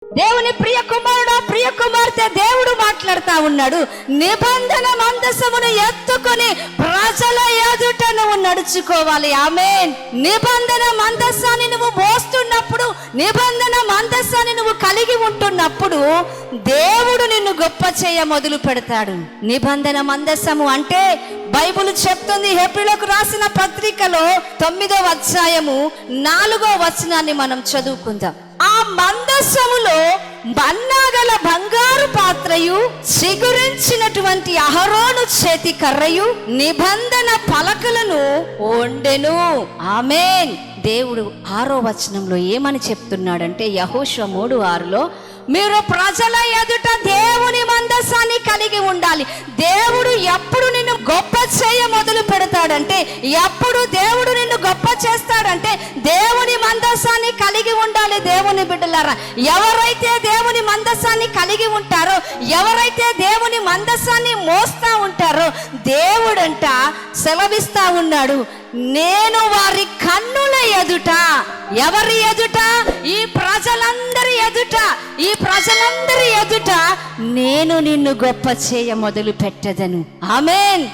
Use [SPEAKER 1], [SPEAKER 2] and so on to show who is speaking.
[SPEAKER 1] దేవుని ప్రియ కుమారుడు, ప్రియ కుమార్తె, దేవుడు మాట్లాడుతా ఉన్నాడు. నిబంధన మందసమును ఎత్తుకొని ప్రజల ఎదుట నువ్వు నడుచుకోవాలి. ఆమేన్. నిబంధన మందసాన్ని నువ్వు మోస్తున్నప్పుడు, నిబంధన మందసాన్ని నువ్వు కలిగి ఉంటున్నప్పుడు దేవుడు నిన్ను గొప్ప చేయ మొదలు పెడతాడు. నిబంధన మందసము అంటే బైబిల్ చెప్తుంది. హెబ్రీయులకు రాసిన పత్రికలో 9వ అధ్యాయము 4వ వచనాన్ని మనం చదువుకుందాం. ఆ మందసములో మన్నాగల బంగారు పాత్రయు, చిగురించినటువంటి అహరోను చేతి కర్రయు, నిబంధన పలకలను ఉండెను. ఆమేన్. దేవుడు 6వ వచనంలో ఏమని చెప్తున్నాడంటే, యెహోషువ 3:6లో మీరు ప్రజల ఎదుట దేవుని మందసాన్ని కలిగి ఉండాలి. దేవుడు ఎప్పుడు నిన్ను గొప్ప చేయ మొదలు పెడతాడంటే, ఎప్పుడు దేవుడు నిన్ను గొప్ప చేస్తాడంటే దేవుని మందసాన్ని కలిగి ఉండాలి. దేవుని బిడ్డలారా, ఎవరైతే దేవుని మందసాన్ని కలిగి ఉంటారో, ఎవరైతే దేవుని మందసాన్ని మోస్తా ఉంటారో, దేవుడంట సెలవిస్తా ఉన్నాడు, నేను వారి కన్నుల ఎదుట, ఎవరి ఎదుట? ఈ ప్రజలందరి ఎదుట, ఈ ప్రజలందరి ఎదుట నేను నిన్ను గొప్ప చేయ మొదలు పెట్టదను. ఆమేన్.